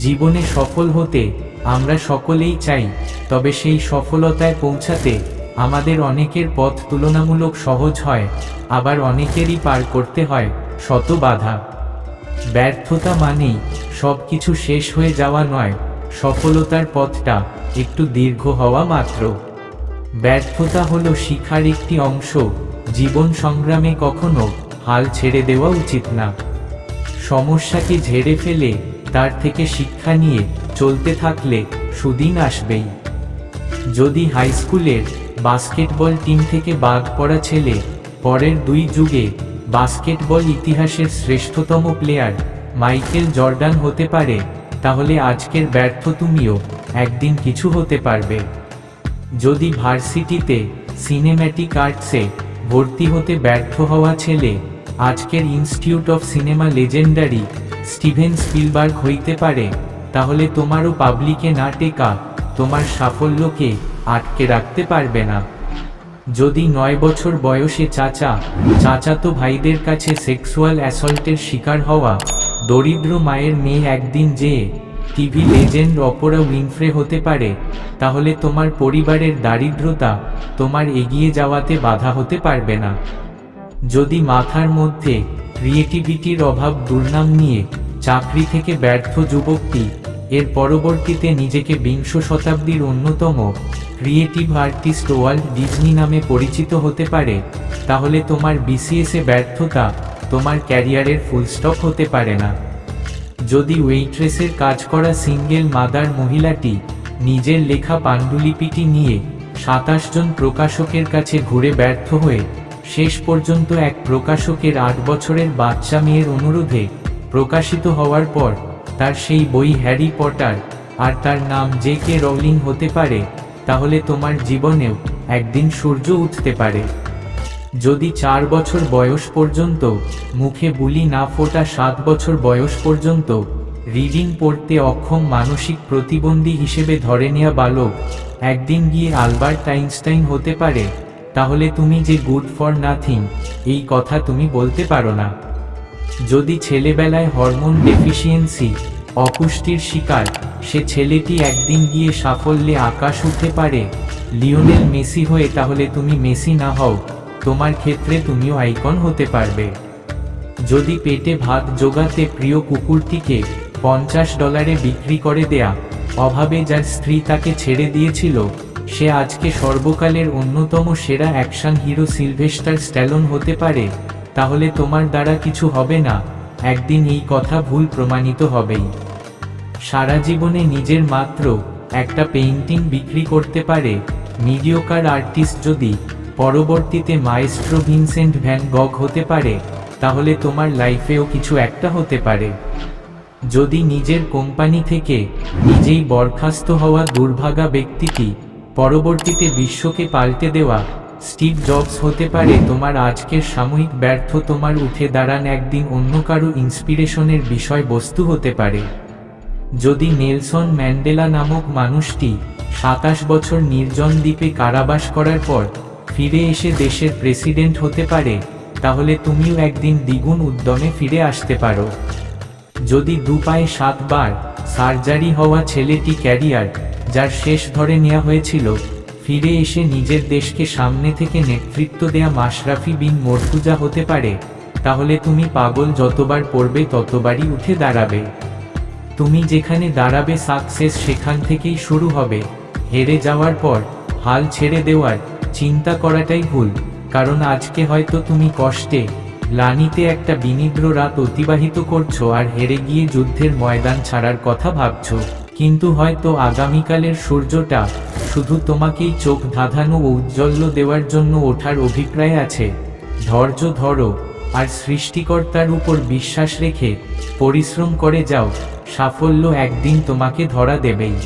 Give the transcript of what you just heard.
জীবনে সফল হতে আমরা সকলেই চাই, তবে সেই সফলতায় পৌঁছাতে আমাদের অনেকের পথ তুলনামূলক সহজ হয়, আবার অনেকেরই পার করতে হয় শত বাধা। ব্যর্থতা মানেই সবকিছু শেষ হয়ে যাওয়া নয়, সফলতার পথটা একটু দীর্ঘ হওয়া মাত্র। ব্যর্থতা হলো শিক্ষার একটি অংশ, জীবন সংগ্রামে কখনো হাল ছেড়ে দেওয়া উচিত না। সমস্যাকে ঝেড়ে ফেলে তার থেকে শিক্ষা নিয়ে চলতে থাকলে সুদিন আসবেই। যদি হাই স্কুলের বাস্কেটবল টিম থেকে বাদ পড়া ছেলে পরের 2 যুগে বাস্কেটবল ইতিহাসের শ্রেষ্ঠতম প্লেয়ার মাইকেল জর্ডান হতে পারে, তাহলে আজকের ব্যর্থ তুমিও একদিন কিছু হতে পারবে। যদি ভার্সিটিতে সিনেম্যাটিক আর্টসে ভর্তি হতে ব্যর্থ হওয়া ছেলে আজকের institute of cinema legendary Steven Spielberg হইতে পারে, তাহলে তোমারও পাবলিকে না টেকা তোমার সাফল্যকে আটকে রাখতে পারবে না। যদি 9 বছর বয়সে চাচাতো ভাইদের কাছে সেক্সুয়াল অ্যাসল্টের শিকার হওয়া দরিদ্র মায়ের মেয়ে একদিন যে টিভি লেজেন্ড অপরা উইনফ্রে হতে পারে, তাহলে তোমার পরিবারের দারিদ্রতা তোমার এগিয়ে যাওয়াতে বাধা হতে পারবে না। যদি মাথার মধ্যে ক্রিয়েটিভিটির অভাব দুর্নাম নিয়ে চাকরি থেকে ব্যর্থ যুবকটি এর পরবর্তীতে নিজেকে 20 শতাব্দীর অন্যতম ক্রিয়েটিভ আর্টিস্ট ওয়াল্ট ডিজনি নামে পরিচিত হতে পারে, তাহলে তোমার বিসিএসে ব্যর্থতা তোমার ক্যারিয়ারের ফুলস্টপ হতে পারে না। যদি ওয়েট্রেসের কাজ করা সিঙ্গেল মাদার মহিলাটি নিজের লেখা পাণ্ডুলিপিটি নিয়ে 27 জন প্রকাশকের কাছে ঘুরে ব্যর্থ হয়ে শেষ পর্যন্ত এক প্রকাশকের 8 বছরের বাচ্চা মেয়ের অনুরোধে প্রকাশিত হওয়ার পর তার সেই বই হ্যারি পটার আর তার নাম জে.কে. রৌলিং হতে পারে, তাহলে তোমার জীবনেও একদিন সূর্য উঠতে পারে। যদি 4 বছর বয়স পর্যন্ত মুখে বুলি না ফোটা 7 বছর বয়স পর্যন্ত রিডিং পড়তে অক্ষম মানসিক প্রতিবন্ধী হিসেবে ধরে নেওয়া বালক একদিন গিয়ে আলবার্ট আইনস্টাইন হতে পারে, তাহলে তুমি যে গুড ফর নাথিং এই কথা তুমি বলতে পারো না। যদি ছেলেবেলায় হরমোন ডেফিসিয়েন্সি অপুষ্টির শিকার সে ছেলেটি একদিন গিয়ে সাফল্যে আকাশ উঠতে পারে লিওনেল মেসি হয়ে, তাহলে তুমি মেসি না হও, তোমার ক্ষেত্রে তুমিও আইকন হতে পারবে। যদি পেটে ভাত জোগাতে প্রিয় কুকুরটিকে $50 বিক্রি করে দেয়া অভাবে যার স্ত্রী তাকে ছেড়ে দিয়েছিল সে আজকে সর্বকালের অন্যতম সেরা অ্যাকশন হিরো সিলভেস্টার স্ট্যালোন হতে পারে, তাহলে তোমার দ্বারা কিছু হবে না, একদিন এই কথা ভুল প্রমাণিত হবেই। সারা জীবনে নিজের মাত্র একটা পেইন্টিং বিক্রি করতে পারে মিডিওকার আর্টিস্ট যদি পরবর্তীতে মায়েস্ট্রো ভিনসেন্ট ভ্যান গগ হতে পারে, তাহলে তোমার লাইফেও কিছু একটা হতে পারে। যদি নিজের কোম্পানি থেকে নিজেই বরখাস্ত হওয়া দুর্ভাগা ব্যক্তিটি পরবর্তীতে বিশ্বকে পাল্টে দেওয়া স্টিভ জবস হতে পারে, তোমার আজকের সাময়িক ব্যর্থ তোমার উঠে দাঁড়ান একদিন অন্য কারো ইন্সপিরেশনের বিষয়বস্তু হতে পারে। যদি নেলসন ম্যান্ডেলা নামক মানুষটি 27 বছর নির্জন দ্বীপে কারাবাস করার পর ফিরে এসে দেশের প্রেসিডেন্ট হতে পারে, তাহলে তুমিও একদিন দ্বিগুণ উদ্যমে ফিরে আসতে পারো। যদি 2 পায়ে 7 বার সার্জারি হওয়া ছেলেটি ক্যারিয়ার যার শেষ ধরে নেওয়া হয়েছিল ফিরে এসে নিজের দেশকে সামনে থেকে নেতৃত্ব দেয়া মাশরাফি বিন মর্তুজা হতে পারে, তাহলে তুমি পাগল যতবার পড়বে ততবারই উঠে দাঁড়াবে। তুমি যেখানে দাঁড়াবে সাকসেস সেখান থেকেই শুরু হবে। হেরে যাওয়ার পর হাল ছেড়ে দেওয়ার চিন্তা করাটাই ভুল, কারণ আজকে হয়তো তুমি কষ্টে গ্লানিতে একটা বিনিদ্র রাত অতিবাহিত করছো আর হেরে গিয়ে যুদ্ধের ময়দান ছাড়ার কথা ভাবছো, কিন্তু হয়তো আগামীকালের সূর্যটা শুধু তোমাকেই চোখ ধাঁধানো ও উজ্জ্বল্য দেওয়ার জন্য ওঠার অভিপ্রায় আছে। ধৈর্য ধরো আর সৃষ্টিকর্তার উপর বিশ্বাস রেখে পরিশ্রম করে যাও, সাফল্য একদিন তোমাকে ধরা দেবেই।